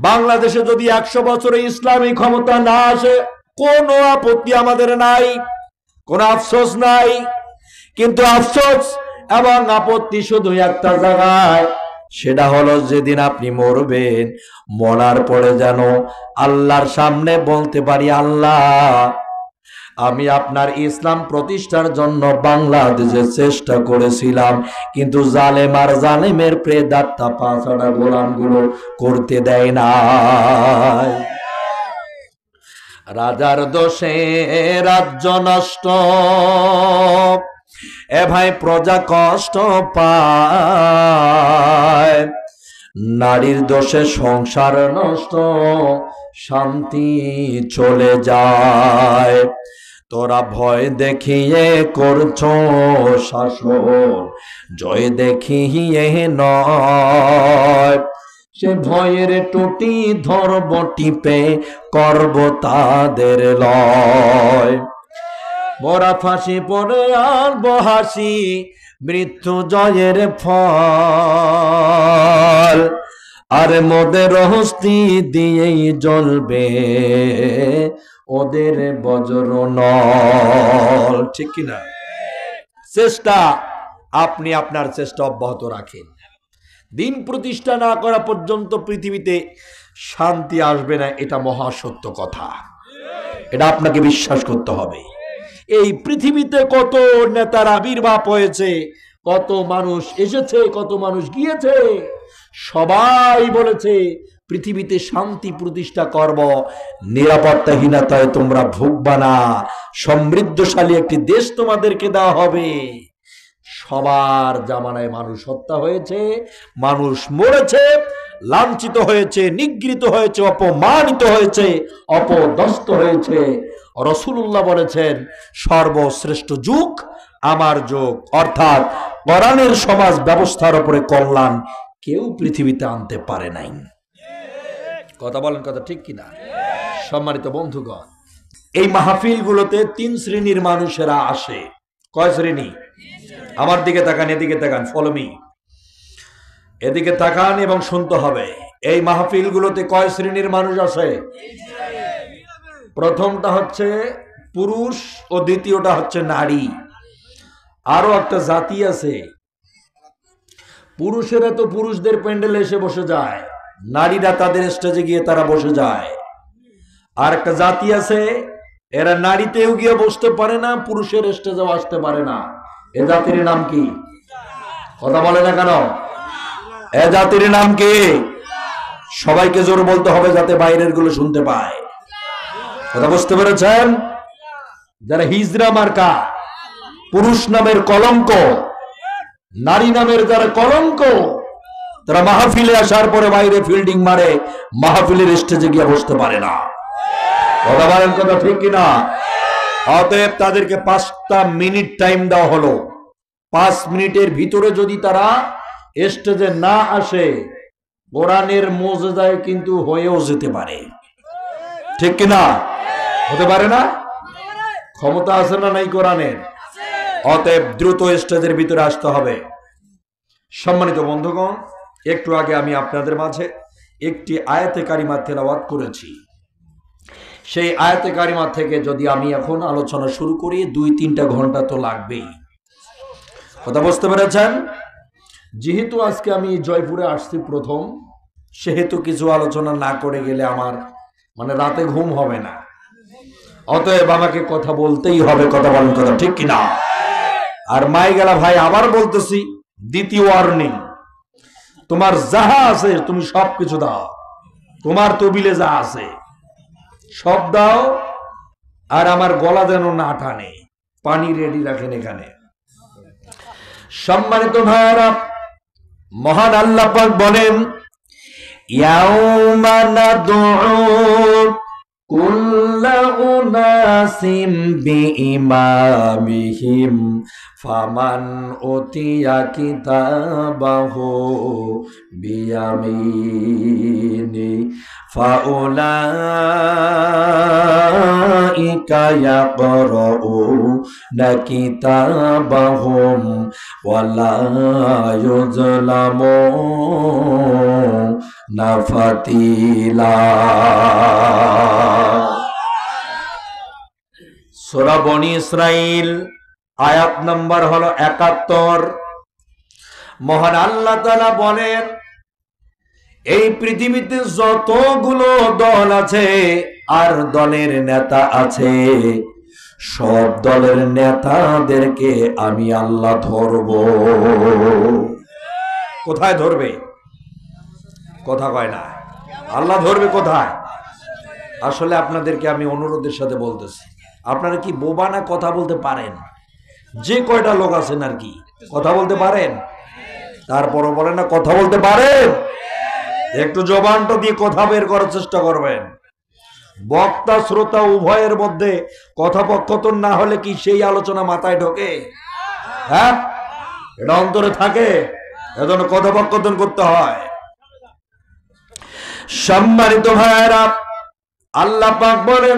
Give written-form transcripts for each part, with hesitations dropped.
বাংলাদেশে যদি 100 বছরে ইসলামী ক্ষমতা না আসে কোনো আপত্তি আমাদের নাই, কোনো আফসোস নাই। কিন্তু আফসোস এবং আপত্তি শুধু একটা জায়গায়, সেটা হলো যেদিন আপনি মরবেন, মরার পরে যেন আল্লাহর সামনে বলতে পারি, আল্লাহ আমি আপনার ইসলাম প্রতিষ্ঠার জন্য বাংলাদেশে চেষ্টা করেছিলাম, কিন্তু জালেম আর জালেমের প্রেদাত্তা পাঁচটা গোলামগুলো করতে দেয় না। রাজার দোষে রাজ্য নষ্ট, এ ভাই প্রজা কষ্ট পায়। নারীর দোষে সংসার নষ্ট, শান্তি চলে যায়। তোরা ভয় দেখিয়ে করছো শাসন, জয় দেখিয়ে নয়। সে ভয়ের টুটি ধরব টিপে, করব তাদের লয়। বড়া ফাঁসি পরে আর বহাসি, মৃত্যু জয়ের ফল। আর মোদের হস্তি দিয়েই জ্বলবে ওদের বজ্র নল। ঠিক কিনা? চেষ্টা, আপনি আপনার চেষ্টা অব্যাহত রাখেন। দিন প্রতিষ্ঠা না করা পর্যন্ত পৃথিবীতে শান্তি আসবে না, এটা মহাসত্য কথা। এটা আপনাকে বিশ্বাস করতে হবে। এই পৃথিবীতে কত নেতার আবির্ভাব হয়েছে, কত মানুষ এসেছে, কত মানুষ গিয়েছে, সবাই বলেছে পৃথিবীতে শান্তি প্রতিষ্ঠা করব, নিরাপত্তাহীনতায় তোমরা ভুগবা না, সমৃদ্ধশালী একটি দেশ তোমাদেরকে দেওয়া হবে। সবার জামানায় মানুষ হত্যা হয়েছে, মানুষ মরেছে, লাঞ্ছিত হয়েছে, নিগৃহীত হয়েছে, অপমানিত হয়েছে, অপদস্থ হয়েছে। রাসূলুল্লাহ বলেছেন সর্বশ্রেষ্ঠ যুগ আমার যুগ, অর্থাৎ কোরআনের সমাজ ব্যবস্থার উপরে কল্যাণ কেউ পৃথিবীতে আনতে পারে নাই। কথা বলেন, কথা ঠিক কিনা? সম্মানিত বন্ধুগণ, এই মাহফিলগুলোতে 3 শ্রেণীর মানুষেরা আসে। কয় শ্রেণী? আমার দিকে তাকান, এদিকে তাকান, ফলো মি, এদিকে তাকান এবং শুনতে হবে। এই মাহফিলগুলোতে কয় শ্রেণীর মানুষ আসে? প্রথমটা হচ্ছে পুরুষ ও দ্বিতীয়টা হচ্ছে নারী। আরো একটা জাতি আছে, পুরুষেরা তো পুরুষদের প্যান্ডেলে এসে বসে যায়, নারীরা তাদের স্টেজে গিয়ে তারা বসে যায়। আর একটা জাতি আছে, এরা নারীতেও গিয়ে বসতে পারে না, পুরুষের স্টেজেও আসতে পারে না। এ জাতির নাম কি? কথা বলে না কেন? এ জাতির নাম কি? সবাইকে জোর বলতে হবে যাতে বাইরের গুলো শুনতে পায়। কথা বুঝতে পেরেছেন? যারা হিজড়া মার্কা, পুরুষ নামের কলঙ্ক, নারী নামের যারা কলঙ্ক, তারা মাহফিলে আসার পরে বাইরে ফিল্ডিং মারে, মাহফিলের স্টেজে গিয়ে বসতে পারে না। কথা বলেন, কথা ঠিক কিনা? অতএব তাদেরকে 5টা মিনিট টাইম দেওয়া হলো। 5 মিনিটের ভিতরে যদি তারা স্টেজে না আসে, কোরআনের মুজিজায় কিন্তু হয়েও যেতে পারে। ঠিক কিনা? হতে পারে না? ক্ষমতা আছে না নাই কোরআনের? অতএব দ্রুত স্টেজের ভিতরে আসতে হবে। সম্মানিত বন্ধুগণ, একটু আগে আমি আপনাদের মাঝে একটি আয়াতে কারিমা তেলাওয়াত করেছি। সেই আয়াতে কারিমা থেকে যদি আমি এখন আলোচনা শুরু করি, 2-3টা ঘন্টা তো লাগবেই। কথা বুঝতে পেরেছেন? যেহেতু আজকে আমি জয়পুরে আসছি প্রথম, সেহেতু কিছু আলোচনা না করে গেলে আমার রাতে ঘুম হবে না। অতএব আমাকে কথা বলতেই হবে। কথা বলেন, কথা ঠিক কিনা? আর মাই গেলা ভাই, আবার বলতেছি, দ্বিতীয় ওয়ার্নিং, তোমার যাহা আছে তুমি সবকিছু দাও, তোমার তবিলে যা আছে সব দাও, আর আমার গলা যেন না টানে, পানি রেডি রাখেন এখানে। সম্মানিত ভাইরা, মহান আল্লাহ পাক বলেন, ইয়াউমা নাদউ কুল্লা উনাসিম বিইমামিহিম ফামান উতিয়া কিতাবাহু বিয়ামিনি ফাউলাইকা ইয়াকরাউনা কিতাবাহুম ওয়ালা ইউযলামুনা ফাতিলা। সূরা বনি ইসরাইল আয়াত নাম্বার হলো ৭১। মহান আল্লাহ তাআলা বলেন, এই পৃথিবীতে যতগুলো দল আছে আর দলের নেতা আছে, সব দলের নেতাদেরকে আমি আল্লাহ ধরব। কোথায় ধরবে? কথা কয় না। আল্লাহ ধরবে কোথায়? আসলে আপনাদেরকে আমি অনুরোধের সাথে বলতেছি, আপনারা কি বোবা না? কথা বলতে পারেন? যে কয়টা লোক আছেন আর কি কথা বলতে পারেন? তারপরও বলেন না কথা বলতে পারেন? একটু জবানটা দিয়ে কথা বের করার চেষ্টা করবেন। বক্তা শ্রোতা উভয়ের মধ্যে কথোপকথন না হলে কি সেই আলোচনা মাথায় ঢোকে? হ্যাঁ, এটা অন্তরে থাকে, এজন্য কথোপকথন করতে হয়। সম্মানিত ভাইয়েরা, আল্লাহ পাক বলেন,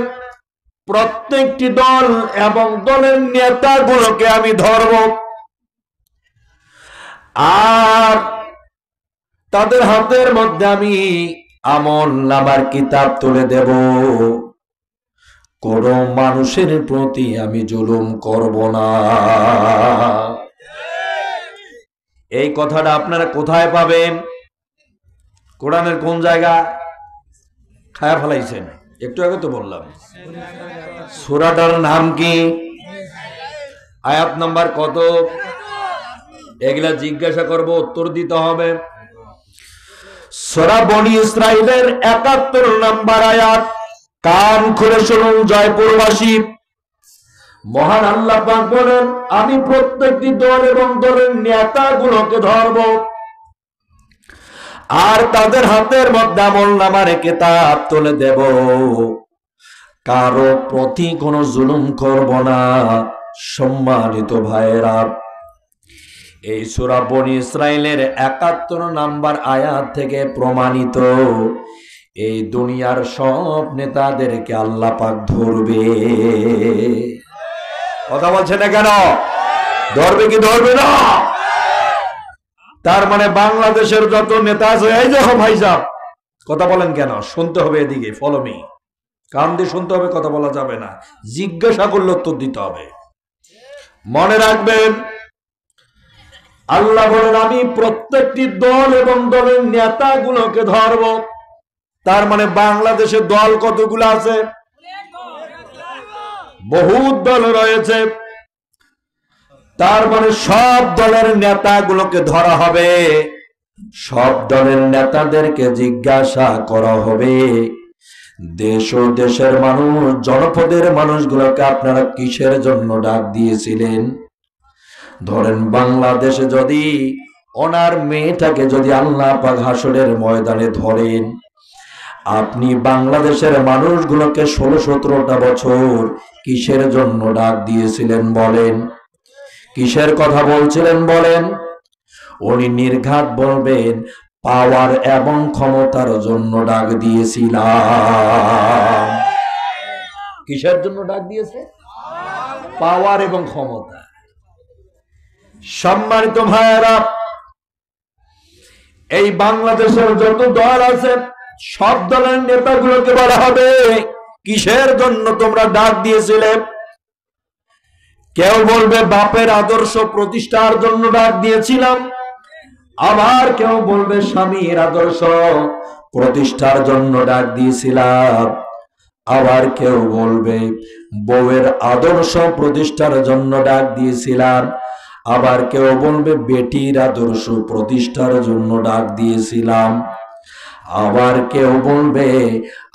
প্রত্যেকটি দল এবং দলের নেতাগুলোকে আমি ধরব, আর তাদের হাতের মধ্যে আমি আমলনামার কিতাব তুলে দেব। কোন মানুষের প্রতি আমি জুলুম করব না। এই কথাটা আপনারা কোথায় পাবেন? কোরআনের কোন জায়গা? খায়া ফেলাইছেন? একটু আগে তো বললাম। সূরাটার নাম কি? আয়াত নাম্বার কত? এগুলা জিজ্ঞাসা করব, উত্তর দিতে হবে। সূরা বনি ইসরাইলের ৭১ নাম্বার আয়াত। কান খুলে শুনুন জয়পুরবাসী। মহান আল্লাহ পাক বলেন, আমি প্রত্যেকটি দল এবং দলের নেতাগুলোকে ধরব, আর তাদের হাতের মধ্যে আমলনামার কিতাব তুলে দেব। কারো প্রতি কোনো জুলুম করব না। সম্মানিত ভাইয়েরা, এই সূরা বনি ইসরাইলের ৭১ নাম্বার আয়াত থেকে প্রমাণিত, এই দুনিয়ার সব নেতাদেরকে আল্লাহ পাক ধরবে। কথা বলছে না কেন? ধরবে কি ধরবে না? তার মানে বাংলাদেশের যত নেতা আছে, এই দেখো ভাই সাহেব, কথা বলেন কেন? শুনতে হবে, এদিকে ফলো মি, কান দিয়ে শুনতে হবে, কথা বলা যাবে না। জিজ্ঞাসা করলে উত্তর দিতে হবে। মনে রাখবেন, আল্লাহ বলেন, আমি প্রত্যেকটি দল এবং দলের নেতাগুলোকে ধরব। তার মানে বাংলাদেশের দল কতগুলো আছে? বহুত দল রয়েছে। তার মানে সব দলের নেতাগুলোকে ধরা হবে, সব দলের নেতাদেরকে জিজ্ঞাসা করা হবে, দেশ ও দেশের মানুষ, জনপদের মানুষগুলোকে আপনারা কিসের জন্য ডাক দিয়েছিলেন? ধরেন বাংলাদেশে যদি ওনার মেয়েটাকে যদি আল্লাহ পাক হাসরের ময়দানে ধরেন, আপনি বাংলাদেশের মানুষগুলোকে 16-17টা বছর কিসের জন্য ডাক দিয়েছিলেন বলেন? কিসের কথা বলছিলেন বলেন? উনি নির্ঘাত বলবেন, পাওয়ার এবং ক্ষমতার জন্য ডাক দিয়েছিলাম। কিসের জন্য ডাক দিয়েছে? পাওয়ার এবং ক্ষমতা। সম্মানিত ভাইয়েরা, এই বাংলাদেশের যত দল আছে, সব দলের নেতাগুলোকে বলা হবে, কিসের জন্য তোমরা ডাক দিয়েছিলে? কেউ বলবে বাপের আদর্শ প্রতিষ্ঠার জন্য ডাক দিয়েছিলাম, আবার কেউ বলবে স্বামীর আদর্শ প্রতিষ্ঠার জন্য ডাক দিয়েছিলাম, আবার কেউ বলবে বউয়ের আদর্শ প্রতিষ্ঠার জন্য ডাক দিয়েছিলাম, আবার কেউ বলবে বেটির আদর্শ প্রতিষ্ঠার জন্য ডাক দিয়েছিলাম, আবার কেউ বলবে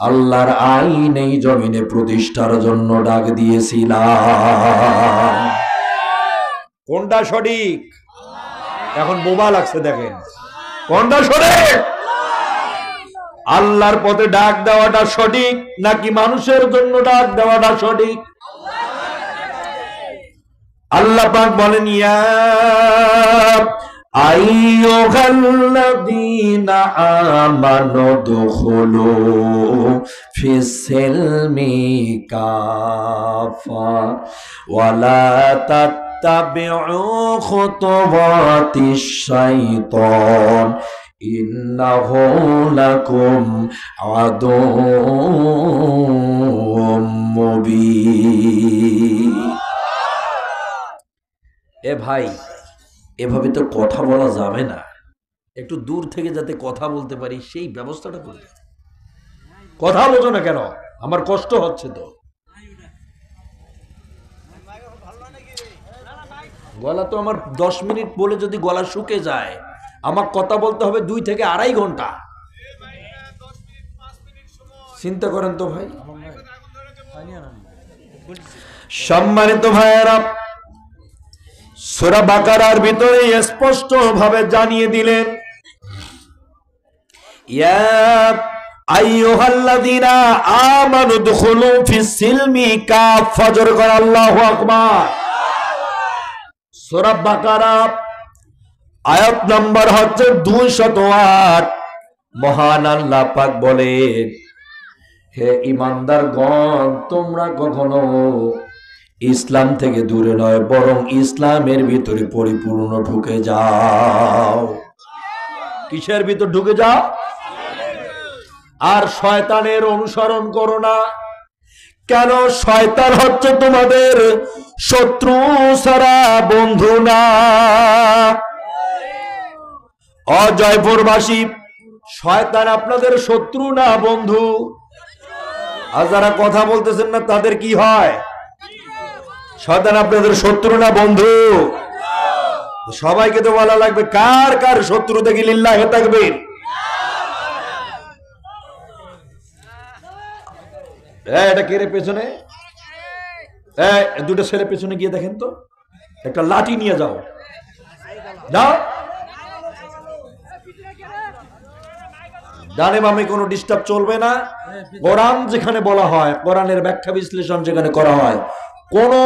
আল্লাহর আইন এই জমিনে প্রতিষ্ঠার জন্য ডাক দিয়েছিলাম। কোনটা সঠিক? এখন বোবা লাগছে, দেখেন কোনটা সঠিক? আল্লাহর পথে ডাক দেওয়াটা সঠিক নাকি মানুষের জন্য ডাক দেওয়াটা সঠিক? আল্লাহ পাক বলেন, ইয়া আইয়ুহাল্লাযীনা আমানু দুখুলু ফিস-সিলমি কাফা ওয়ালা তাত্তাবিউ খুতুওয়াতিশ শাইতান ইন্নাহু লাকুম আদুউম মুবিন। এ ভাই, এভাবে তো কথা বলা যাবে না, একটু দূর থেকে যাতে কথা বলতে পারি সেই ব্যবস্থাটা করবে। কথা বোঝো না কেন? আমার কষ্ট হচ্ছে তো। গলা তো আমার 10 মিনিট বলে যদি গলা শুকে যায়, আমার কথা বলতে হবে 2 থেকে 2.5 ঘন্টা। চিন্তা করেন তো ভাই। সম্মানিত ভাইয়েরা, সূরা বাকারার ভিতরে স্পষ্ট ভাবে জানিয়ে দিলেন, ইয়া আইয়ুহাল্লাযীনা আমানু দুখুলু ফিস-সিলমি কাফা। জোরে করে আল্লাহু আকবার। সূরা বাকারা আয়াত নাম্বার হচ্ছে 208। মহান আল্লাহ পাক বলেন, হে ঈমানদারগণ, তোমরা কখনো ইসলাম থেকে দূরে নয়, বরং ইসলামের ভিতরে পরিপূর্ণ ঢুকে যাও। কিসের ভিতর ঢুকে যাও? আর শয়তানের অনুসরণ করো না। কেন? শয়তান হচ্ছে তোমাদের শত্রু ছাড়া বন্ধু না। অজয়পুরবাসী, শয়তান আপনাদের শত্রু না বন্ধু? আর যারা কথা বলতেছেন না তাদের কি হয়? শয়তান আপনাদের শত্রু না বন্ধু? সবাইকে তো বলা লাগবে কার কার শত্রু দেখি লিল্লাহি তাকবীর। এটা কে রে পেছনে? দুটো ছেলে পেছনে গিয়ে দেখেন তো, একটা লাঠি নিয়ে যাও, যাও। ডানে বামে কোনো ডিস্টার্ব চলবে না। কোরআন যেখানে বলা হয়, কোরআনের ব্যাখ্যা বিশ্লেষণ যেখানে করা হয়, কোনো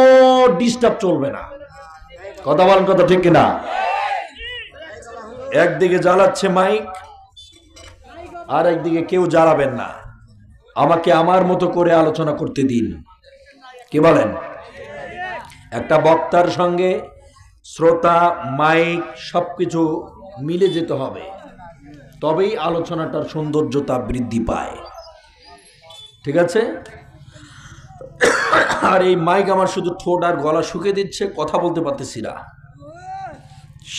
ডিস্টার্ব চলবে না। কথা বলেন, কথা ঠিক কিনা? একদিকে জ্বালাচ্ছে মাইক, আর একদিকে কেউ জ্বালাবেন না। আমাকে আমার মতো করে আলোচনা করতে দিন। কি বলেন? একটা বক্তার সঙ্গে শ্রোতা, মাইক সবকিছু মিলে যেতে হবে, তবেই আলোচনাটার সৌন্দর্যতা বৃদ্ধি পায়। ঠিক আছে? আর এই মাইক আমার শুধু ঠোঁট আর গলা শুকিয়ে দিচ্ছে, কথা বলতে পারতেছি না।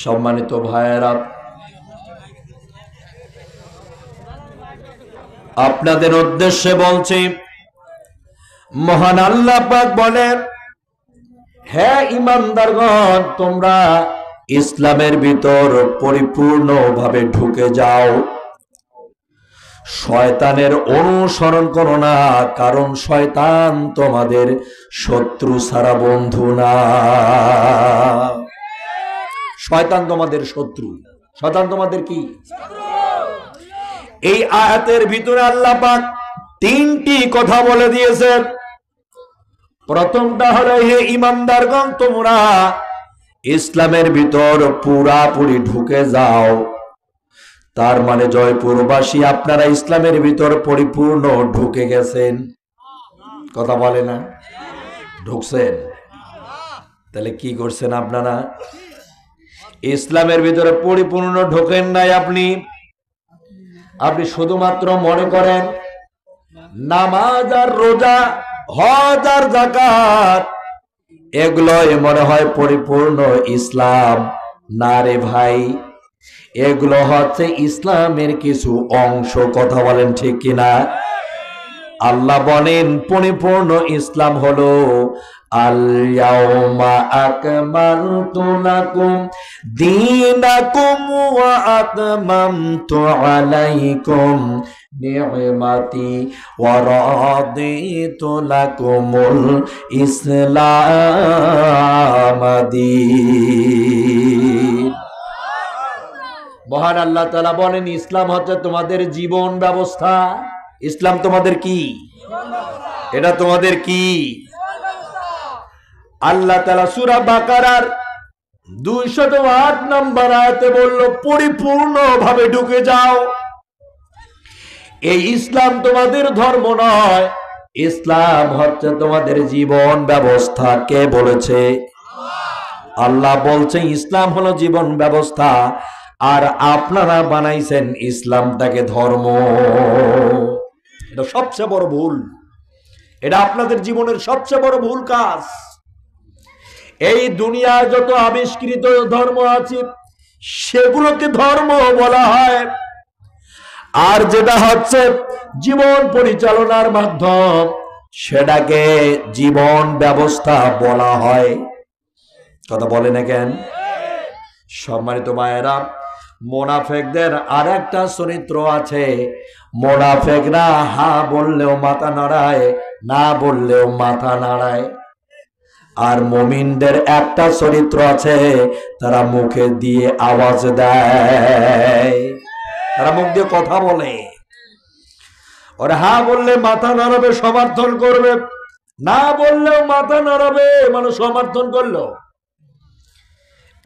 সম্মানিত ভাইয়েরা, আপনাদের উদ্দেশ্যে বলছি, মহান আল্লাহ পাক বলেন, হে ঈমানদারগণ, তোমরা ইসলামের ভিতর পরিপূর্ণভাবে ঢুকে যাও। শয়তানের অনুসরণ করো না, কারণ শয়তান তোমাদের শত্রু ছাড়া বন্ধু না। শয়তান তোমাদের শত্রু। শয়তান তোমাদের কি? এই আয়াতের ভিতরে আল্লাহ পাক 3টি কথা বলে দিয়েছেন। প্রথমটা হলো, হে ঈমানদারগণ, তোমরা ইসলামের ভিতর পুরাপুরি ঢুকে যাও। তার মানে জয়পুরবাসী, আপনারা ইসলামের ভিতর পরিপূর্ণ ঢুকে গেছেন। কথা বলে না? ঢুকছেন? তাহলে কি করছেন আপনারা? ইসলামের ভিতরে পরিপূর্ণ ঢোকেন নাই। আপনি শুধুমাত্র মনে করেন নামাজ আর রোজা, হজ আর যাকাত, এগুলোই মনে হয় পরিপূর্ণ ইসলাম। না রে ভাই, এগুলো হচ্ছে ইসলামের কিছু অংশ। কথা বলেন ঠিক কিনা? আল্লাহ বলেন, পরিপূর্ণ ইসলাম হলো আল ইয়াউমা আকমালতু লাকুম দীনাকুম ওয়া আতমামতু আলাইকুম নি'মাতি ওয়া রাদিতু লাকুমুল ইসলাম দীন। মহান আল্লাহ তাআলা বলেন, ইসলাম হচ্ছে তোমাদের জীবন ব্যবস্থা। ইসলাম তোমাদের কি? এটা তোমাদের কি? আল্লাহ তাআলা সূরা বাকারার 208 নম্বর আয়াতে বলল পরিপূর্ণভাবে ঢুকে যাও। এই ইসলাম তোমাদের ধর্ম নয়, ইসলাম হচ্ছে তোমাদের জীবন ব্যবস্থা। কে বলেছে? আল্লাহ বলছে ইসলাম হলো জীবন ব্যবস্থা, আর আপনারা বানাইছেন ইসলামটাকে ধর্ম। এটা সবচেয়ে বড় ভুল, এটা আপনাদের জীবনের সবচেয়ে বড় ভুল কাজ। এই দুনিয়ায় যত আবিষ্কৃত ধর্ম আছে সেগুলোকে ধর্ম বলা হয়, আর যেটা হচ্ছে জীবন পরিচালনার মাধ্যম সেটাকে জীবন ব্যবস্থা বলা হয়। কথা বলে না কেন? সম্মানিত মায়েরা, মোনাফেকদের আর একটা চরিত্র আছে। মোনাফেকরা হা বললেও মাথা নাড়ায়, না বললেও মাথা নাড়ায়। আর মুমিনদের একটা চরিত্র আছে, তারা মুখে দিয়ে আওয়াজ দেয়, তারা মুখ দিয়ে কথা বলে। ওরা হা বললে মাথা নাড়াবে, সমর্থন করবে, না বললেও মাথা নাড়াবে, মানে সমর্থন করলো।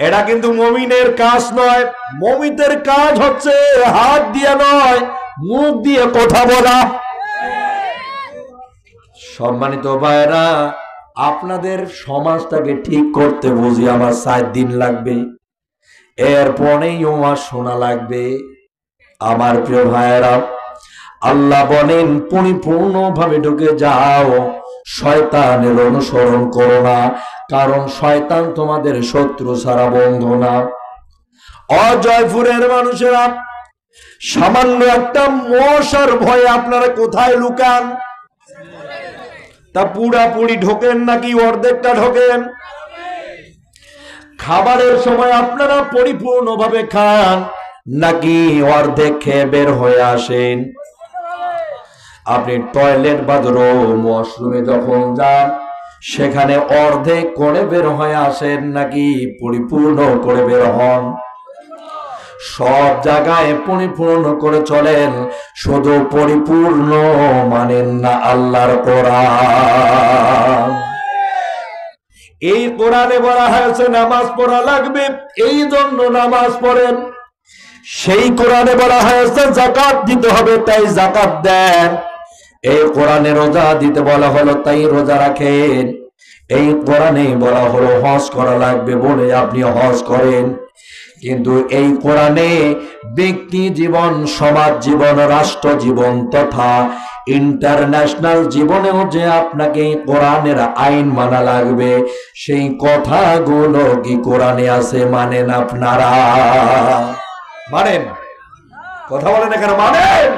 এটা কিন্তু মুমিনের কাজ নয়। মুমিনের কাজ হচ্ছে হাত দিয়ে নয়, মুখ দিয়ে কথা বলা। সম্মানিত ভাইরা, আপনাদের সমাজটাকে ঠিক করতে বুঝি আমার 7 দিন লাগবে, এরপরেই ওয়াজ শোনা লাগবে। আমার প্রিয় ভাইরা, আল্লাহ বলেন পরিপূর্ণভাবে ঢুকে যাও, শয়তানের অনুসরণ করো না, কারণ শয়তান তোমাদের শত্রু ছাড়া বন্ধু না। অজয়পুরের মানুষেরা সামান্য একটা মশার ভয়ে আপনারা কোথায় লুকান? তা পুরাপুরি ঢোকেন নাকি অর্ধেকটা ঢোকেন? খাবারের সময় আপনারা পরিপূর্ণভাবে খান নাকি অর্ধেক খেয়ে বের হয়ে আসেন? আপনি টয়লেট বাথরুম ওয়াশরুমে যখন যান সেখানে অর্ধেক করে বের হয়ে আসেন নাকি পরিপূর্ণ করে বের হন? সব জায়গায় পরিপূর্ণ করে চলেন, শুধু পরিপূর্ণ মানেন না আল্লাহর কোরআন। এই কোরআনে বলা হয়েছে নামাজ পড়া লাগবে, এই জন্য নামাজ পড়েন। সেই কোরআনে বলা হয়েছে যাকাত দিতে হবে, তাই যাকাত দেন। এই কোরআনে রোজা দিতে বলা হলো, তাই রোজা রাখেন। এই কোরআনে বলা হলো হজ করা লাগবে বলে আপনি হজ করেন। কিন্তু এই কোরআনে ব্যক্তি জীবন, সমাজ জীবন, রাষ্ট্র জীবন তথা ইন্টারন্যাশনাল জীবনেও যে আপনাকে কোরআনের আইন মানা লাগবে, সেই কথাগুলো কি কোরআনে আছে? মানেন আপনারা? মানেন? কথা বলেন এখানে, মানেন?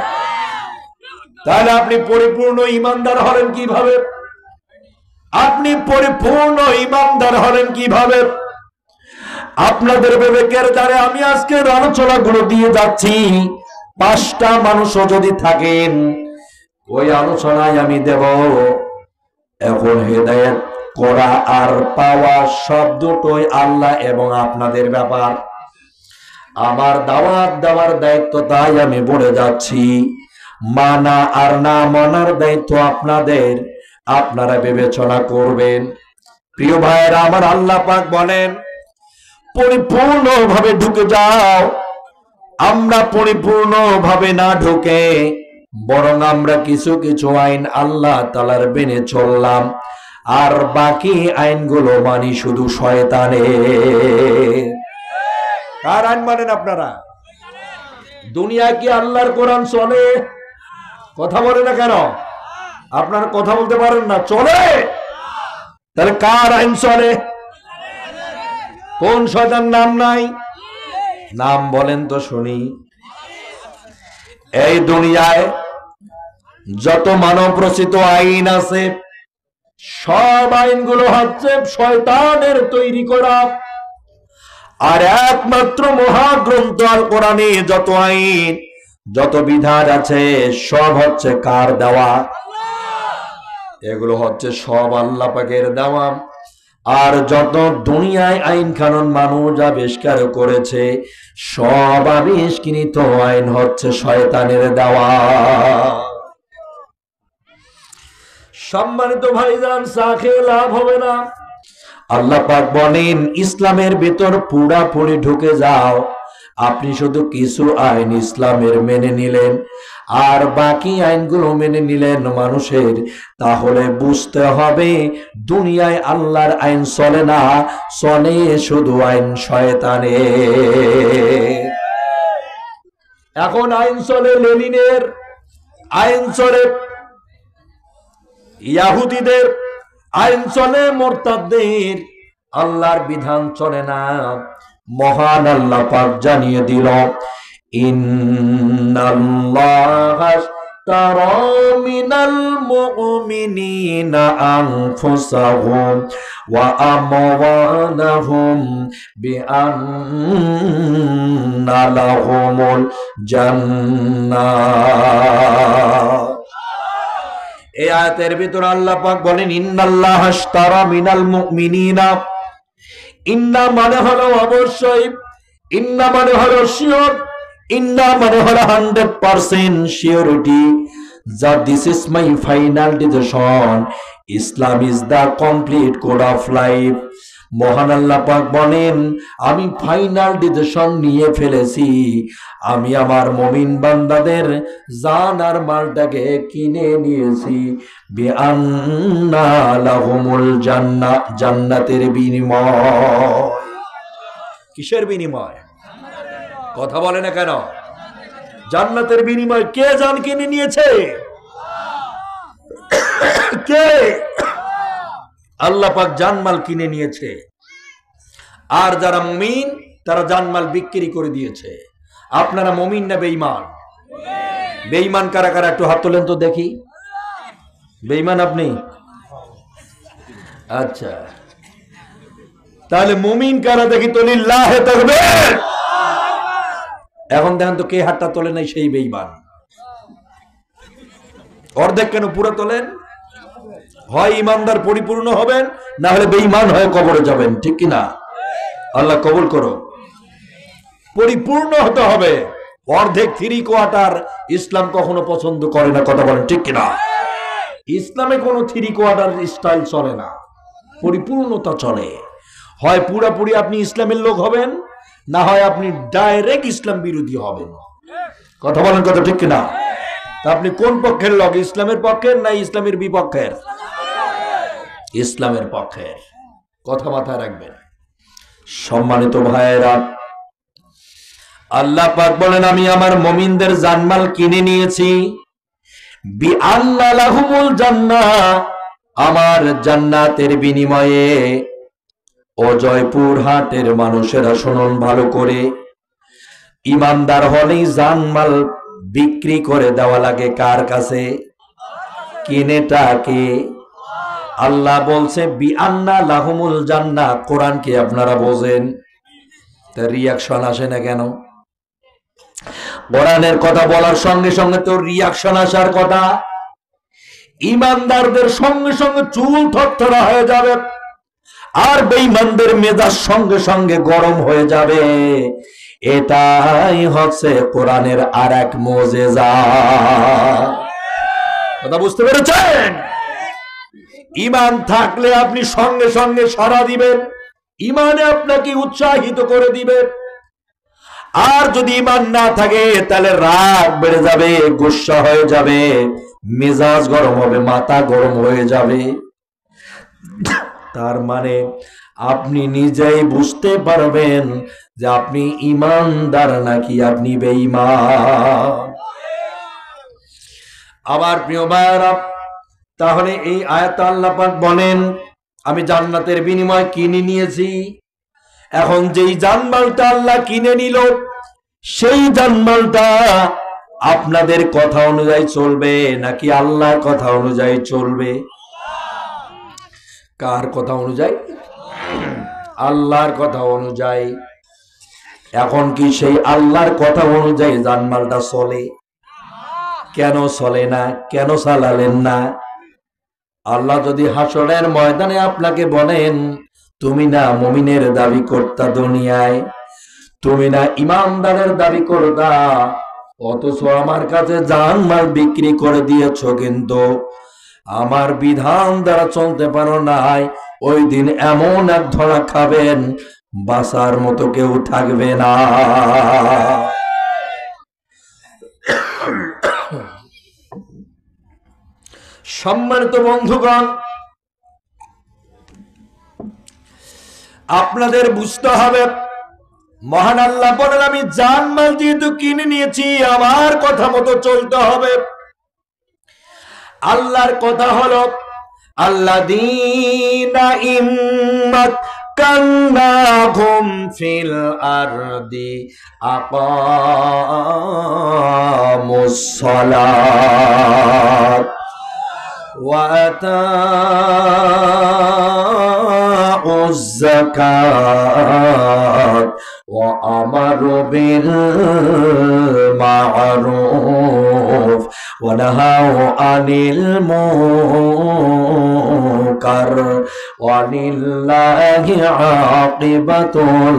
তাহলে আপনি পরিপূর্ণ ইমানদার হলেন কিভাবে? আপনি পরিপূর্ণ ইমানদার হলেন কিভাবে? আপনাদের বিবেকের দ্বারা আমি আজকের আলোচনাগুলো দিয়ে যাচ্ছি। 5টা মানুষও যদি থাকেন ওই আলোচনায় আমি দেব। এখন হেদায়েত করা আর পাওয়া সব দুটোই আল্লাহ এবং আপনাদের ব্যাপার। আমার দাওয়াত দেওয়ার দায়িত্ব, তাই আমি বলে যাচ্ছি। মানা আর না মানার দায়িত্ব আপনাদের, আপনারা বিবেচনা করবেন। প্রিয় ভাইয়েরা আমার, আল্লাহ পাক বলেন পরিপূর্ণভাবে ঢুকে যাও। আমরা পরিপূর্ণভাবে না ঢুকে বরং আমরা কিছু কিছু আইন আল্লাহ তাআলার মেনে চললাম, আর বাকি আইনগুলো মানি শুধু শয়তানের। কার আইন মানেন আপনারা? দুনিয়া কি আল্লাহর কোরআন চলে? কথা বলে না কেন? আপনার কথা বলতে পারেন না, চলে? তাহলে কার আইন চলে? কোন শয়তান নাম নাই? নাম বলেন তো শুনি। এই দুনিয়ায় যত মানব রচিত আইন আছে সব আইনগুলো হচ্ছে শয়তানের তৈরি করা। আর একমাত্র মহাগ্রন্থ আল কোরআনে যত আইন, যত বিধান আছে সব হচ্ছে কার দেওয়া? এগুলো হচ্ছে সব আল্লাহ পাকের দেওয়া। আর যত দুনিয়ায় আইন কানুন মানুষ আবিষ্কার করেছে সব আবিষ্কৃত আইন হচ্ছে শয়তানের দেওয়া। সম্মানিত ভাইজান, চা খেয়ে লাভ হবে না। আল্লাহ পাক বলেন ইসলামের ভেতর পুরাপুরি ঢুকে যাও। আপনি শুধু কিছু আইন ইসলামের মেনে নিলেন আর বাকি আইনগুলো মেনে নিলেন মানুষের, তাহলে বুঝতে হবে দুনিয়ায় আল্লাহর আইন চলে না, চলে শুধু আইন শয়তানের। এখন আইন চলে লেনিনের, আইন চলে ইহুদিদের, আইন চলে মুরতাদদের, আল্লাহর বিধান চলে না। মহান আল্লাহ পাক জানিয়ে দিল ইন্নাল্লাহা আশতারা মিনাল মুমিনিনা আনফুসাহুম ওয়া আমওয়ালাহুম বিআন্না লাহুমুল জান্নাহ। এই আয়াতের ভিতর আল্লাহ পাক বলেন ইন্নাল্লাহা আশতারা মিনাল মুমিনিনা। ইন্না মানে হলো অবশ্যই, ইন্না মানে হলো শিওর, ইন্না মানে হলো 100% সিওরিটি। যা this is my final decision, Islam is the complete code of life. মহান আল্লাহ পাক বলেন আমি ফাইনাল ডিসিশন নিয়ে ফেলেছি, আমি আমার মুমিন বান্দাদের জান আর মালটাকে কিনে নিয়েছি বিআন্না লাহুমুল জান্নাহ, জান্নাতের বিনিময়। কিসের বিনিময়? কথা বলে না কেন? জান্নাতের বিনিময়। কে জান কিনে নিয়েছে? কে? আল্লাহ পাক জানমাল কিনে নিয়েছে। আর যারা মুমিন তারা জানমাল বিক্রি করে দিয়েছে। আপনারা মুমিন না বেঈমান? বেঈমান কারা কারা একটু হাত তোলেন তো দেখি। বেঈমান আপনি? আচ্ছা, তাহলে মুমিন কারা দেখি তো লিল্লাহে তাকবীর। এখন দেখেন তো কে হাতটা তোলে নাই সেই বেঈমান। অর্ধেক কেন, পুরো তোলেন। হয় ইমানদার পরিপূর্ণ হবেন, না হলে বেঈমান হয়ে কবরে যাবেন, ঠিক কিনা? আল্লাহ কবুল করো। পরিপূর্ণ হতে হবে। অর্ধেক 3/4 ইসলাম কখনো পছন্দ করে না, কথা বলেন ঠিক কিনা? ইসলামে কোনো 3/4 স্টাইল চলে না, পরিপূর্ণতা চলে। হয় পুরাপুরি আপনি ইসলামের লোক হবেন, না হয় আপনি ডাইরেক্ট ইসলাম বিরোধী হবেন, কথা বলেন কথা ঠিক কিনা? তা আপনি কোন পক্ষের লোক? ইসলামের পক্ষের না ইসলামের বিপক্ষের? ইসলামের পক্ষের, কথা মাথায় রাখবেন। সম্মানিত ভাইয়েরা, আল্লাহ পাক বলেন আমি আমার মুমিনদের জানমাল কিনে নিয়েছি বিআন্না লাহুমুল জান্নাহ, আমার জান্নাতের বিনিময়ে। ও জয়পুর হাটের মানুষেরা শুনুন ভালো করে, ইমানদার হলেই জানমাল বিক্রি করে দেওয়া লাগে কার কাছে? কিনেটা কে? আল্লাহ বলছে বিআন্না লাহুমুল জান্নাহ। কোরআন কি আপনারা বোঝেন? তার রিয়াকশন আসে না কেন? কোরআনের কথা বলার সঙ্গে সঙ্গে তো রিয়াকশন আসার কথা। ইমানদারদের সঙ্গে সঙ্গে চুল থরথরা হয়ে যাবে, আর বেঈমানদের মেজাজ সঙ্গে সঙ্গে গরম হয়ে যাবে। এটাই হচ্ছে কোরআনের আরেক মুজিজা। কথা বুঝতে পেরেছেন? ঈমান থাকলে আপনি সঙ্গে সঙ্গে সাড়া দিবেন, ঈমানে আপনাকে উৎসাহিত করে দিবে। আর যদি ঈমান না থাকে তাহলে রাগ বেড়ে যাবে, গুসা হয়ে যাবে, মেজাজ গরম হবে, মাথা গরম হয়ে যাবে। তার মানে আপনি নিজেই বুঝতে পারবেন যে আপনি ঈমানদার নাকি আপনি বেঈমান। আমার প্রিয় ভাইরা, তাহলে এই আয়াত আল্লাহ পাক বলেন আমি জান্নাতের বিনিময় কিনে নিয়েছি। এখন যেই জানমালটা আল্লাহ কিনে নিল, সেই জানমালটা আপনাদের কথা অনুযায়ী চলবে নাকি আল্লাহর কথা অনুযায়ী চলবে? কার কথা অনুযায়ী? আল্লাহর কথা অনুযায়ী। এখন কি সেই আল্লাহর কথা অনুযায়ী জানমালটা চলে? কেন চলে না? কেন চালালেন না? আল্লাহ যদি হাসরের ময়দানে আপনাকে বলেন তুমি না মুমিনের দাবি করতা দুনিয়ায়, তুমি না ইমানদারের দাবি করতা, অথচ আমার কাছে জানমাল বিক্রি করে দিয়েছো, কিন্তু আমার বিধান দ্বারা চলতে পারো নাই, ওই দিন এমন এক ধরা খাবেন বাঁচার মতো কেউ থাকবে না। সম্মানিত বন্ধুগণ, আপনাদের বুঝতে হবে, মহান আল্লাহ বলেন আমি জানমাল যেহেতু কিনে নিয়েছি আমার কথা মতো চলতে হবে। আল্লাহর কথা হলো আল্লাযীনা ইম্মাক্কান্নাহুম ফিল আরদি আকামুস সালাত ওয়া আতাউয যাকাত ওয়া আমারু বিল মা'রুফ ওয়া নাহাউ আনিল মুনকার ওয়া লিল্লাহি আকিবাতুল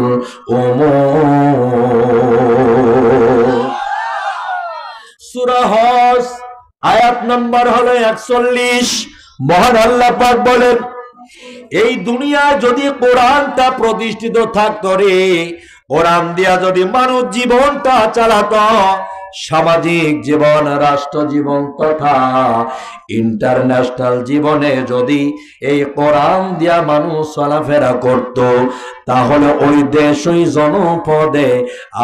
উমুর। সূরা হজ আয়াত নম্বর হলো 41। মহান আল্লাহ পাক বলেন এই দুনিয়ায় যদি কোরআনটা প্রতিষ্ঠিত থাকতো রে, কোরআন দিয়া যদি মানুষ জীবনটা চালাতো, সামাজিক জীবন, রাষ্ট্র জীবন তথা ইন্টারন্যাশনাল জীবনে যদি এই কোরআন দিয়া মানুষ চলাফেরা করত, তাহলে ওই দেশ ওই জনপদে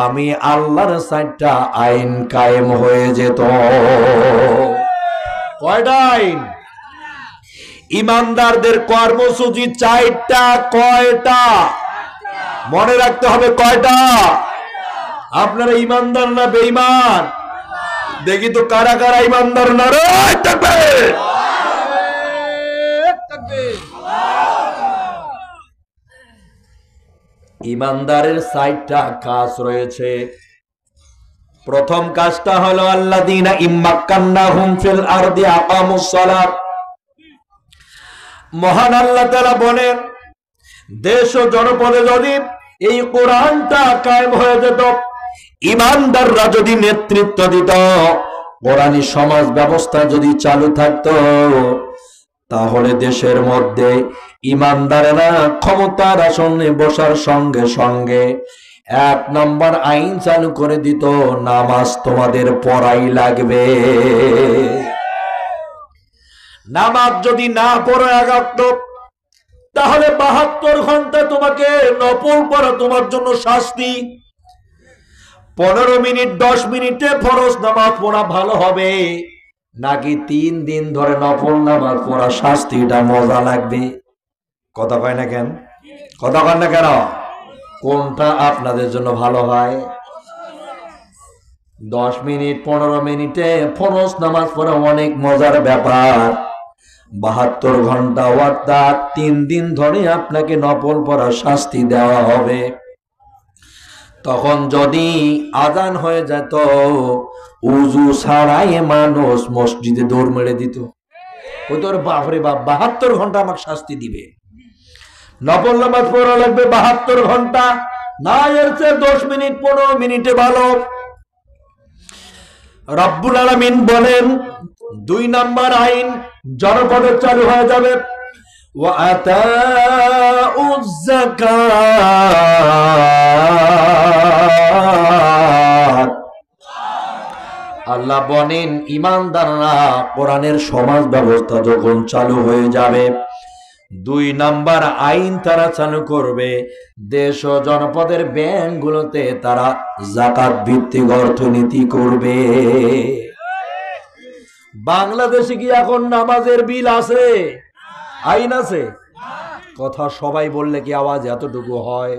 আমি আল্লাহর 4টা আইন কায়েম হয়ে যেত। কয়টা আইন? ইমানদারদের কর্মসূচি 4টা। কয়টা? মনে রাখতে হবে কয়টা? আপনারা ইমানদার না বেঈমান? দেখি তো কারা কারা ইমানদার না রে? তাকবীর! ইমানদারের 4টা কাজ রয়েছে। প্রথম কাজটা হলো আল্লাযীনা ইম্মাক্কান্নাহুম ফিল আরদি আকামুস সালাত। মহান আল্লাহ তাআলা বলেন দেশ ও জনপদে যদি এই কোরআনটা কায়েম হয়ে যেত, ইমানদাররা যদি নেতৃত্ব দিত, কোরআনী সমাজ ব্যবস্থা যদি চালু থাকতো, তাহলে দেশের মধ্যে ইমানদারেরা ক্ষমতার আসনে বসার সঙ্গে সঙ্গে 1 নম্বর আইন চালু করে দিত, নামাজ তোমাদের পড়াই লাগবে। নামাজ যদি না পড়ে আগাত, তাহলে 72 ঘন্টা তোমাকে নফল পড়া তোমার জন্য শাস্তি। 15 মিনিট 10 মিনিটে ফরজ নামাজ পড়া ভালো হবে নাকি 3 দিন ধরে নফল নামাজ পড়া শাস্তিটা মজা লাগবে? কথা কয় না কেন? কথা কয় না কেন? কোনটা আপনাদের জন্য ভালো হয়? 10 মিনিট 15 মিনিটে ফরজ নামাজ পড়া অনেক মজার ব্যাপার। 72 ঘন্টা অর্থাৎ 3 দিন ধরে আপনাকে নফল পড়া শাস্তি দেওয়া হবে। তখন যদি আজান হয়ে যেত, উযু ছাড়াই মানুষ মসজিদে দৌড় মেরে দিত। ওই তোর বাপরে বাপ, 72 ঘন্টা আমাকে শাস্তি দিবে, নফল নামাজ পড়া লাগবে 72 ঘন্টা, না এর চেয়ে 10 মিনিট 15 মিনিটে ভালো। রব্বুল আলামিন বলেন 2 নম্বর আইন জনপদে চালু হয়ে যাবে, ওয়া আতাউয যাকাত। আল্লাহ বলেন ইমানদাররা কোরআনের সমাজ ব্যবস্থা যখন চালু হয়ে যাবে, 2 নম্বর আইন তারা চালু করবে, দেশ ও জনপদের ব্যাংকগুলোতে তারা যাকাত ভিত্তিক অর্থনীতি করবে। বাংলাদেশে কি এখন নামাজের বিল আছে? আইন আছে? কথা সবাই বললে কি আওয়াজ এতটুকু হয়?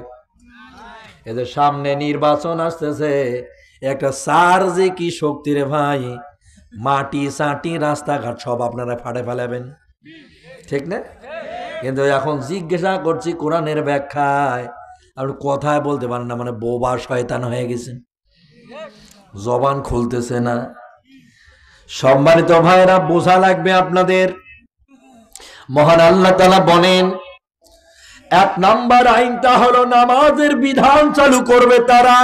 এদের সামনে নির্বাচন আসতেছে, একটা সার যে কি শক্তি রে ভাই, মাটি চাটি রাস্তাঘাট সব আপনারা ফাড়ে ফেলাবেন, ঠিক না? কিন্তু এখন জিজ্ঞাসা করছি কোরআনের ব্যাখ্যায়, আপনি কথায় বলতে পারেন না, মানে বোবা শয়তান হয়ে গেছেন, জবান খুলতেছে না। সম্মানিত ভাইরা, বোঝা লাগবে আপনাদের। মহান আল্লাহ তাআলা বলেন 1 নম্বর আইনটা হলো নামাজের বিধান চালু করবে তারা।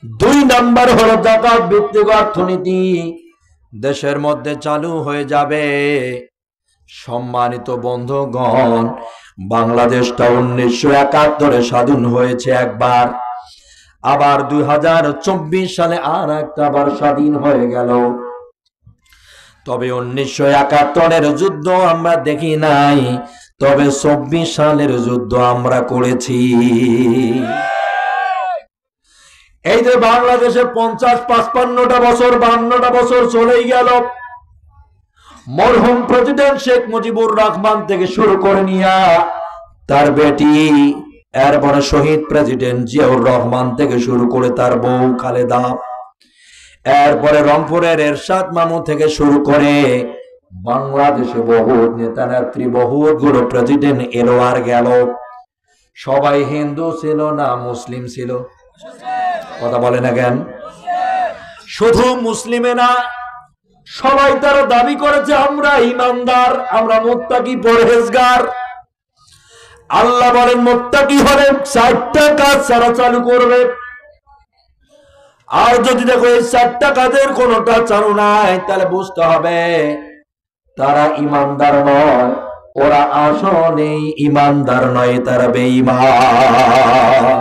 2 নম্বর হলো যাকাত ভিত্তিক অর্থনীতি দেশের মধ্যে চালু হয়ে যাবে। সম্মানিত বন্ধুগণ, বাংলাদেশটা 1971 স্বাধীন হয়েছে একবার, আবার 2024 সালে আর একবার স্বাধীন হয়ে গেল। তবে 1971 যুদ্ধ আমরা দেখি নাই, তবে 24 সালের যুদ্ধ আমরা করেছি। এই যে বাংলাদেশে 50-55টা বছর 52টা বছর চলেই গেল, মরহুম প্রেসিডেন্ট শেখ মুজিবুর রহমান থেকে শুরু করে নিয়া তার বেটি, এরপরে শহীদ প্রেসিডেন্ট জিয়াউর রহমান থেকে শুরু করে তার বউ খালেদা, এরপরে রংপুরের এরশাদ মামু থেকে শুরু করে বাংলাদেশে বহু নেতা নেত্রী, বহুগুলো প্রেসিডেন্ট এলো আর গেল। সবাই হিন্দু ছিল না মুসলিম ছিল? কথা বলে না কেন? শুধু মুসলিমে না, সবাই তারা দাবি করেছে আমরা ইমানদার, আমরা মুত্তাকি পরহেজগার। আল্লাহ বলেন মুত্তাকি হলে 4টা কাজ সারা চালু করবে। আর যদি দেখো এই 4টা কাজের কোনটা চালু নাই, তাহলে বুঝতে হবে তারা ইমানদার নয়, ওরা আসলেই ইমানদার নয়, তারা বেঈমান।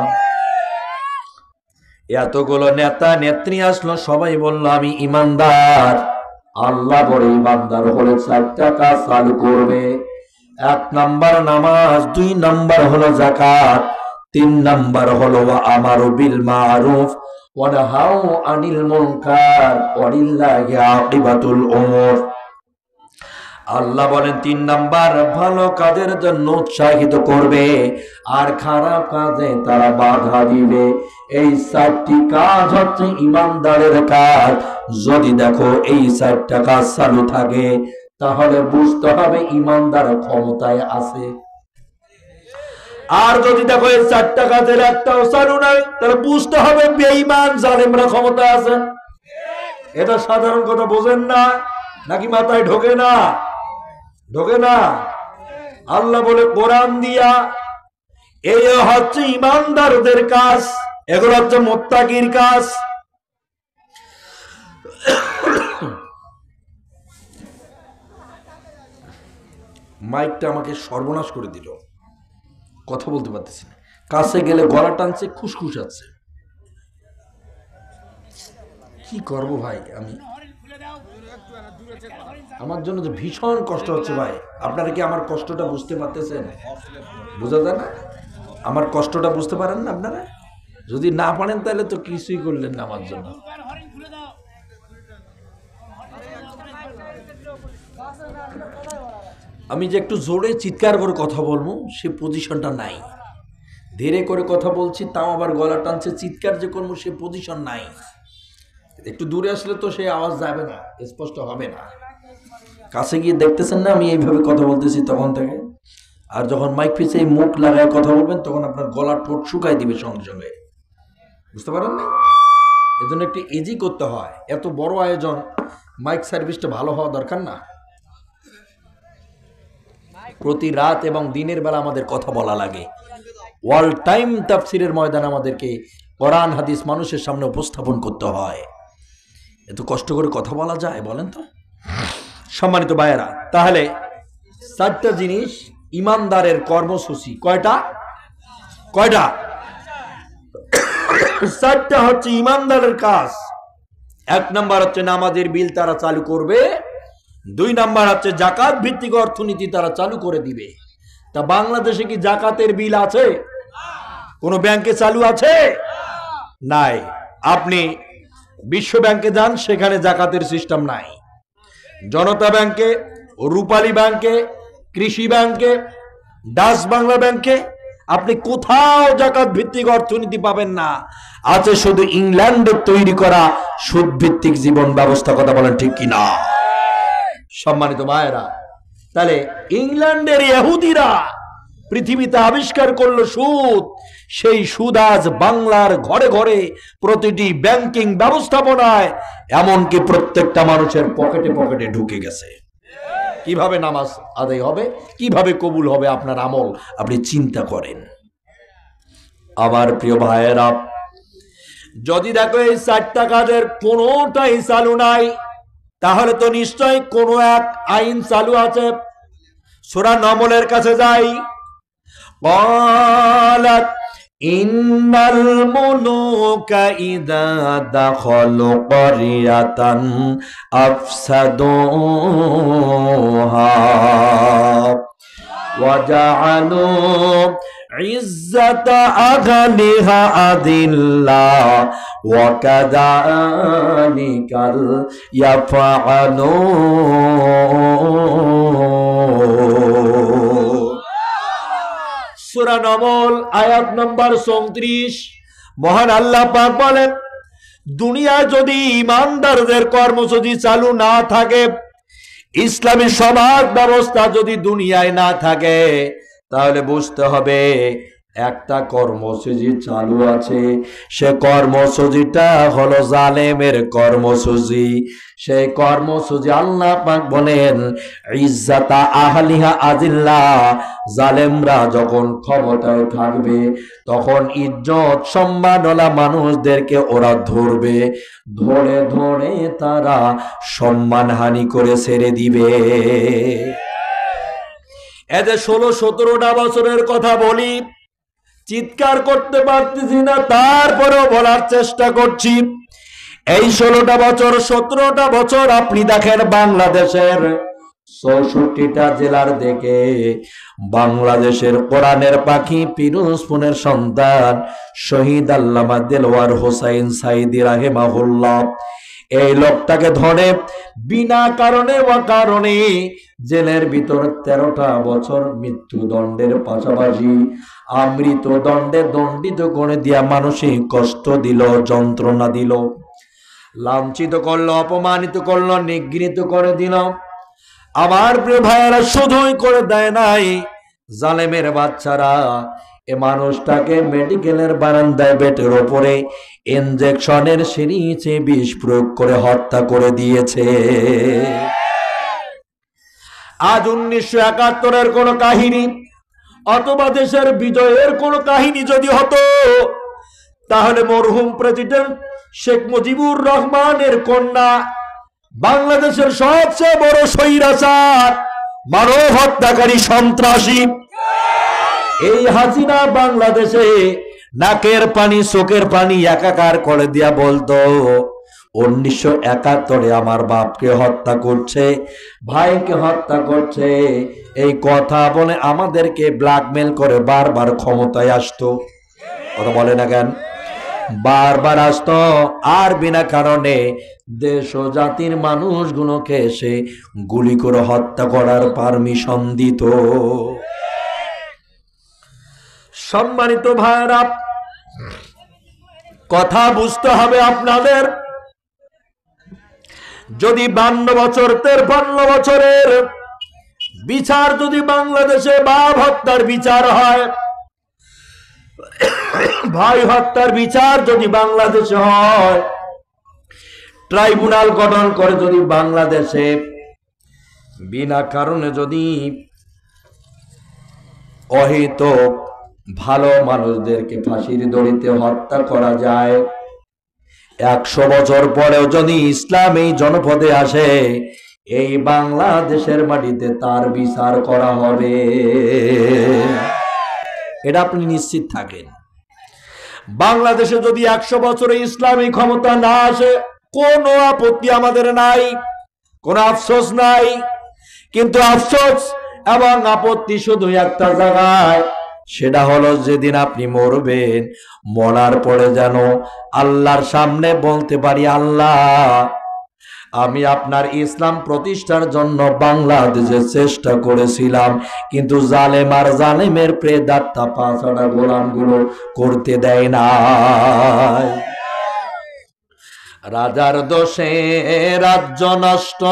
এতগুলো নেতা নেত্রী আসলো, সবাই বলল আমি ইমানদার। আল্লাহ বলে ইমানদার হলে 4টা কাজ চালু করবে। 1 নাম্বার নামাজ, 2 নাম্বার হলো যাকাত, 3 নাম্বার হলো আমারু বিল মারুফ ওয়া নাহাউ আনিল মুনকার ওয়ালিল্লাহি আকিবাতুল উমুর। আল্লাহ বলেন 3 নাম্বার ভালো কাজের জন্য উৎসাহিত করবে, আর খারাপ কাজে তারা বাধা দিবে। এই 4টি কাজ হচ্ছে ইমানদারের কাজ। যদি দেখো এই 4টা কাজ চালু থাকে, তাহলে বুঝতে হবে ইমানদার ক্ষমতায় আছে। আর যদি দেখো এই 4টা কাজের একটাও চালু নাই, তাহলে বুঝতে হবে বেঈমান জালেমরা ক্ষমতায় আছে। এটা সাধারণ কথা বোঝেন না নাকি? মাথায় ঢোকে না? ঢোকে না? আল্লাহ বলে কোরআন দিয়া, এই হচ্ছে ইমানদারদের কাজ, এগুলো হচ্ছে মুত্তাকির কাজ। মাইকটা আমাকে সর্বনাশ করে দিল, কথা বলতে পারতেছি না। কাছে গেলে গলা টানছে, খুশখুশাচ্ছে। কি করব ভাই, আমি আমার জন্য তো ভীষণ কষ্ট হচ্ছে ভাই। আপনারা কি আমার কষ্টটা বুঝতে পারতেছেন? বোঝা যায় না? আমার কষ্টটা বুঝতে পারেন না আপনারা? যদি না পারেন তাহলে তো কিছুই করলেন না আমার জন্য। আমি যে একটু জোরে চিৎকার করে কথা বলবো সে পজিশনটা নাই, ধীরে করে কথা বলছি তাও আবার গলা টানছে, চিৎকার যে করবো সে পজিশন নাই। একটু দূরে আসলে তো সেই আওয়াজ যাবে না, স্পষ্ট হবে না। কাছে গিয়ে দেখতেছেন না আমি এইভাবে কথা বলতেছি তখন থেকে। আর যখন মাইক পিছে মুখ লাগায় কথা বলবেন, তখন আপনার গলার ঠোঁট শুকাই দিবে সঙ্গে সঙ্গে। বুঝতে পারেন না? এজন্য একটু ইজি করতে হয়। এত বড় আয়োজন, মাইক সার্ভিসটা ভালো হওয়া দরকার না? প্রতি রাত এবং দিনের বেলা আমাদের কথা বলা লাগে। অল টাইম তাফসিরের ময়দান আমাদেরকে কোরআন হাদিস মানুষের সামনে উপস্থাপন করতে হয়। এত কষ্ট করে কথা বলা যায় বলেন তো? সম্মানিত ভাইয়েরা, তাহলে 4টা জিনিস ইমানদারের কর্মসূচি। কয়টা? 4টা হচ্ছে ইমানদারের কাজ। 1 নাম্বার হচ্ছে নামাজের বিল তারা চালু করবে, 2 নাম্বার হচ্ছে জাকাত ভিত্তিক অর্থনীতি তারা চালু করে দিবে। তা বাংলাদেশে কি জাকাতের বিল আছে? কোন ব্যাংকে চালু আছে? নাই। আপনি বিশ্ব ব্যাংকে যান, সেখানে জাকাতের সিস্টেম নাই। জনতা ব্যাংকে, রূপালী ব্যাংকে, কৃষি ব্যাংকে, ডাচ বাংলা ব্যাংকে আপনি কোথাও জাকাত ভিত্তিক অর্থনীতি পাবেন না। আছে শুধু ইংল্যান্ডের তৈরি করা সুদ ভিত্তিক জীবন ব্যবস্থা। কথা বলেন ঠিক কিনা? সম্মানিত ভাইয়েরা, তাহলে ইংল্যান্ডের ইহুদিরা পৃথিবীতে আবিষ্কার করলো সুদ। সেই সুদ আজ বাংলার ঘরে ঘরে, প্রতিটি ব্যাংকিং ব্যবস্থাপনায়, এমনকি প্রত্যেকটা মানুষের পকেটে পকেটে ঢুকে গেছে। কিভাবে নামাজ আদায় হবে, কিভাবে কবুল হবে আপনার আমল, আপনি চিন্তা করেন। আমার প্রিয় ভাইয়েরা, যদি দেখো এই 4টা কাজের কোনোটাই চালু নাই, তাহলে তো নিশ্চয়ই কোনো এক আইন চালু আছে। সূরা নমলের কাছে যাই। ক্বালাত ইন্নাল মুলুকা ইযা দাখালু ক্বরিয়াতান আফসাদুহা ওয়া জাআলু ইজ্জাতা আহলিহা আযিল্লা ওয়া কাযালিকাল ইয়াফআলুন। সূরা নমল আয়াত নম্বর 34। মহান আল্লাহ পাক বলেন, দুনিয়ায় যদি ইমানদারদের কর্মসূচি চালু না থাকে, ইসলামী সমাজ ব্যবস্থা যদি দুনিয়ায় না থাকে, তাহলে বুঝতে হবে একটা কর্মসূচি চালু আছে। সে কর্মসূচিটা হলো জালেমের কর্মসূচি। সেই কর্মসূচি আল্লাহ পাক বলেন, ইজ্জাতা আহলিহা আযিল্লা, জালেমরা যখন ক্ষমতায় থাকবে তখন ইজ্জত সম্মানওয়ালা মানুষদেরকে ওরা ধরবে, ধরে ধরে তারা সম্মানহানি করে ছেড়ে দিবে। এই যে 16-17টা বছরের কথা বলি, চিৎকার করতে পারতেছি না, তারপরেও বলার চেষ্টা করছি। এই 16টা বছর 17টা বছর আপনি দেখেন বাংলাদেশের 64টা জেলার দিকে বাংলাদেশের কোরআনের পাখি পিরোজপুরের সন্তান শহীদ আল্লামা দেলওয়ার হোসাইন সাইদি রাহিমাহুল্লাহ, এই লোকটাকে ধরে বিনা কারণে অকারণে জেলের ভিতর 13টা বছর মৃত্যুদণ্ডের পাশাপাশি আমৃত্যুদণ্ডে দণ্ডিত করে দিয়া মানসিক কষ্ট দিল, যন্ত্রণা দিল, লাঞ্ছিত করলো, অপমানিত করলো, নিগৃহীত করে দিল। আমার প্রিয় ভাইয়েরা, শুধুই করে দেয় নাই, জালেমের বাচ্চারা এ মানুষটাকে মেডিকেলের বারান্দায় বেটের ওপরে ইনজেকশনের সিরিঞ্জে বিষ প্রয়োগ করে হত্যা করে দিয়েছে। আজ 1971-এর কোন কাহিনী অথবা দেশের বিজয়ের কোন কাহিনী যদি হতো, তাহলে মরহুম প্রেসিডেন্ট শেখ মুজিবুর রহমানের কন্যা, বাংলাদেশের সবচেয়ে বড় স্বৈরাচার, মানব হত্যাকারী, সন্ত্রাসী এই হাসিনা বাংলাদেশে নাকের পানি চোখের পানি একাকার করে দিয়া বলতো, 1971-এ আমার বাপকে হত্যা করছে, ভাইকে হত্যা করছে, এই কথা বলে আমাদেরকে ব্ল্যাকমেল করে বারবার ক্ষমতায় আসতো। কথা বলে না কেন? বারবার আসতো, আর বিনা কারণে দেশ ও জাতির মানুষগুলোকে এসে গুলি করে হত্যা করার পারমিশন দিত। সম্মানিত ভাইরা, কথা বুঝতে হবে আপনাদের। যদি 52 বছর 53 বছরের বিচার যদি বাংলাদেশে বাপ হত্যার বিচার হয়, ভাই হত্যার বিচার যদি বাংলাদেশে হয়, ট্রাইব্যুনাল গঠন করে যদি বাংলাদেশে বিনা কারণে যদি অহেতুক ভালো মানুষদেরকে ফাঁসির দড়িতে হত্যা করা যায়, 100 বছর পরেও যদি ইসলাম এই জনপদে আসে, এই বাংলাদেশের মাটিতে তার বিচার করা হবে, এটা আপনি নিশ্চিত থাকেন। বাংলাদেশে যদি 100 বছরে ইসলামী ক্ষমতা না আসে, কোনো আপত্তি আমাদের নাই, কোনো আফসোস নাই। কিন্তু আফসোস এবং আপত্তি শুধু একটা জায়গায়, সেটা হলো যেদিন আপনি মরবেন, মরার পরে যেন আল্লাহর সামনে বলতে পারি, আল্লাহ আমি আপনার ইসলাম প্রতিষ্ঠার জন্য বাংলাদেশে চেষ্টা করেছিলাম, কিন্তু জালেম আর জালেমের প্রেদাত্তা পাঁচটা গোলামগুলো করতে দেয় না। রাজার দোষে রাজ্য নষ্ট,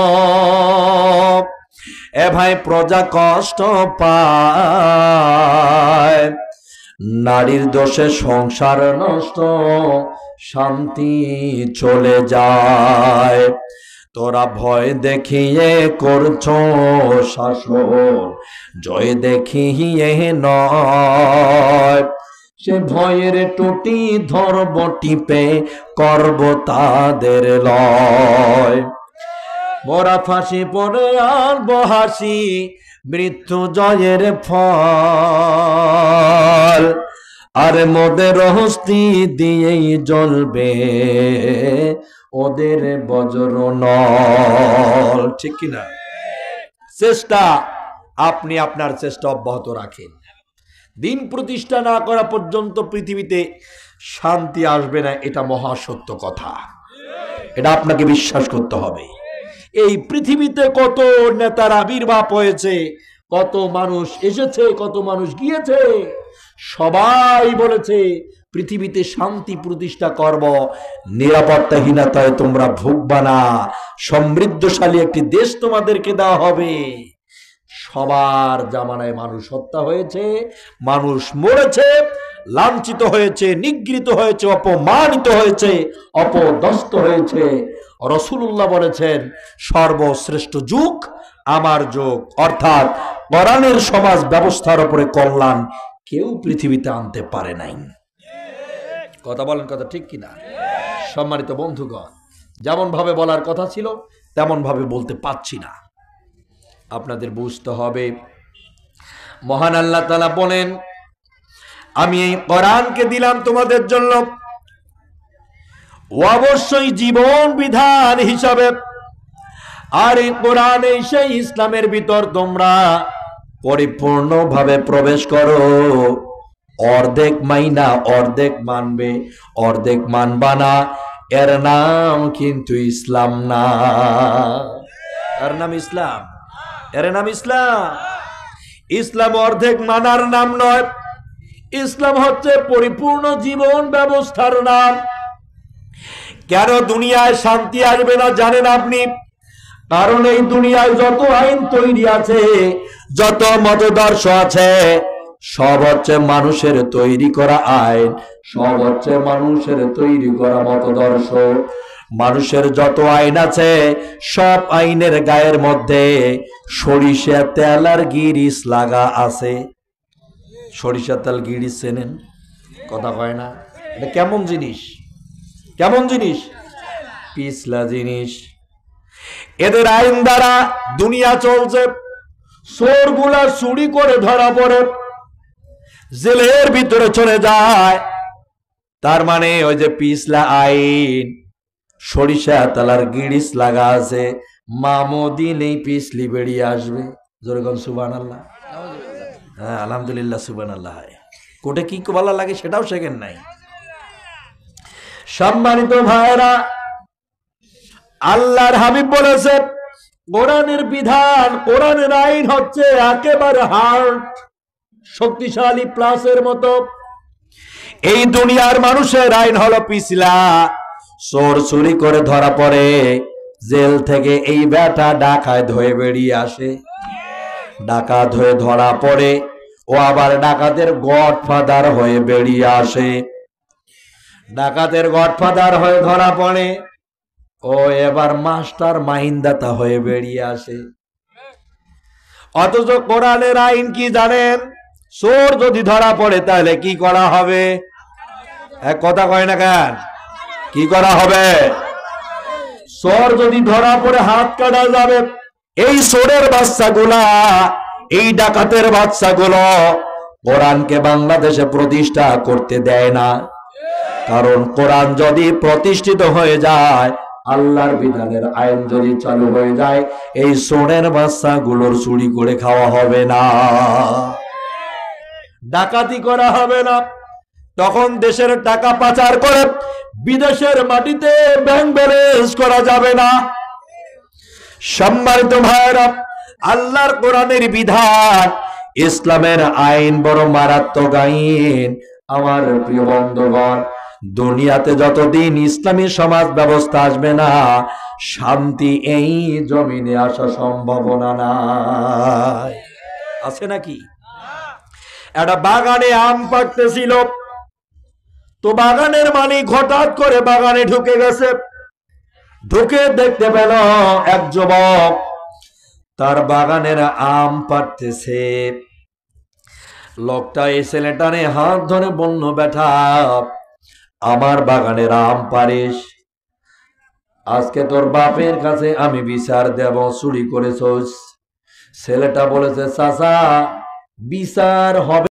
এ ভাই প্রজা কষ্ট পায়, নারীর দোষে সংসার নষ্ট, শান্তি চলে যায়। তোরা ভয় দেখিয়ে করছো শাসন, জয় দেখিয়ে নয়, সে ভয়ের টুটি ধরব টিপে, করব তাদের লয়। মোরা ফাঁসি পড়ে আর বহাসি মৃত্যু জয়ের ফল, আর মোদের হস্তি দিয়েই জ্বলবে ওদের বজ্র নল। ঠিক কিনা? চেষ্টা, আপনি আপনার চেষ্টা অব্যাহত রাখেন। দিন প্রতিষ্ঠা না করা পর্যন্ত পৃথিবীতে শান্তি আসবে না, এটা মহাসত্য কথা। এটা আপনাকে বিশ্বাস করতে হবে। এই পৃথিবীতে কত নেতার আবির্ভাব হয়েছে, কত মানুষ এসেছে, কত মানুষ গিয়েছে, সবাই বলেছে পৃথিবীতে শান্তি প্রতিষ্ঠা করব, নিরাপত্তাহীনতায় তোমরা ভুগবা না, সমৃদ্ধশালী একটি দেশ তোমাদেরকে দেওয়া হবে। সবার জামানায় মানুষ হত্যা হয়েছে, মানুষ মরেছে, লাঞ্ছিত হয়েছে, নিগৃহীত হয়েছে, অপমানিত হয়েছে, অপদস্থ হয়েছে। রাসূলুল্লাহ বলেছেন সর্বশ্রেষ্ঠ যুগ আমার যুগ, অর্থাৎ কোরআনের সমাজ ব্যবস্থার উপরে কল্যাণ কেউ পৃথিবীতে আনতে পারে নাই। কথা বলেন, কথা ঠিক কিনা? সম্মানিত বন্ধুগণ, যেমন ভাবে বলার কথা ছিল তেমন ভাবে বলতে পারছি না, আপনাদের বুঝতে হবে। মহান আল্লাহ তাআলা বলেন, আমি এই কোরআনকে দিলাম তোমাদের জন্য অবশ্যই জীবন বিধান হিসাবে, আর এই কোরআন সেই ইসলামের ভিতর তোমরা পরিপূর্ণভাবে প্রবেশ করো। অর্ধেক মাইনা অর্ধেক মানবে, অর্ধেক মানবা না, এর নাম কিন্তু ইসলাম না। এর নাম ইসলাম, এর নাম ইসলাম। ইসলাম অর্ধেক মানার নাম নয়, ইসলাম হচ্ছে পরিপূর্ণ জীবন ব্যবস্থার নাম। কেন দুনিয়ায় শান্তি আসবে না জানেন আপনি? কারণ এই দুনিয়ায় যত আইন তৈরি আছে, যত মতদর্শ আছে, সব হচ্ছে মানুষের তৈরি করা আইন, সব হচ্ছে মানুষের তৈরি করা মতদর্শ। মানুষের যত আইন আছে, সব আইনের গায়ের মধ্যে সরিষা তেল আর গিরিস লাগা আছে। সরিষা তেল গিরিস চেনেন? কথা কয় না। এটা কেমন জিনিস? কেমন জিনিস? পিছলা জিনিস। এদের আইন দ্বারা দুনিয়া চলছে। চোরগুলা চুরি করে ধরা পড়ে জেলের ভিতরে চলে যায়, তার মানে ওই যে পিছলা আইন, সরিষা তেলার গিরিস লাগা আছে, মামো দিলেই পিছলি বেরিয়ে আসবে। যেরকম সুবহানাল্লাহ, হ্যাঁ আলহামদুলিল্লাহ, সুবহানাল্লাহ। কোটে কি বলা লাগে সেটাও শেখেন নাই। সম্মানিত ভাইরা, আল্লাহর হাবিব বলেছে কোরআনের বিধান, কোরআনের আইন হচ্ছে একেবারে হার্ড, শক্তিশালী প্লাসের মতো। এই দুনিয়ার মানুষের আইন হলো পিছলা। চোর চুরি করে ধরা পড়ে, জেল থেকে এই বেটা ডাকাত হয়ে বেরিয়ে আসে, ডাকাত হয়ে ধরা পড়ে, ও আবার ডাকাতের গডফাদার হয়ে বেরিয়ে আসে, ডাকাতের গডফাদার হয়ে ধরা পড়ে, ও এবার মাস্টার মাইন্দাতা হয়ে বেরিয়ে আসে। অথচ কোরআনের আইন কি জানেন? চোর যদি ধরা পড়ে তাহলে কি করা হবে? এক কথা কয় না কেন? কি করা হবে? চোর যদি ধরা পড়ে হাত কাটা যাবে। এই চোরের বাচ্চাগুলা, এই ডাকাতের বাচ্চাগুলো কোরআনকে বাংলাদেশে প্রতিষ্ঠা করতে দেয় না। কারণ কোরআন যদি প্রতিষ্ঠিত হয়ে যায়, আল্লাহর বিধানের আইন যদি চালু হয়ে যায়, এই চোরের বাচ্চাগুলোর চুরি করে খাওয়া হবে না, ডাকাতি করা হবে না। তখন দেশের টাকা পাচার করে বিদেশের মাটিতে ব্যাংক ব্যালেন্স করা যাবে না। সম্মানিত ভাইরা, আল্লাহর কোরআনের বিধান, ইসলামের আইন বড় মারাত্মক আইন। আমার প্রিয় বন্ধুগণ, দুনিয়াতে যতদিন ইসলামী সমাজ ব্যবস্থা আসবে না, শান্তি এই জমিনে আসা সম্ভাবনা নাই। আছে নাকি? একটা বাগানে আম পাকতেছিল, তো বাগানের মালিক হঠাৎ করে বাগানে ঢুকে গেছে। ঢুকে দেখতে পেল এক যুবক তার বাগানের আম পাড়তেছে। লোকটা এই ছেলেটারে হাত ধরে বলল, বেটা আমার বাগানের আম পারিস? আজকে তোর বাপের কাছে আমি বিচার দেব চুরি করেছস। ছেলেটা বলেছে চাচা বিচার হবে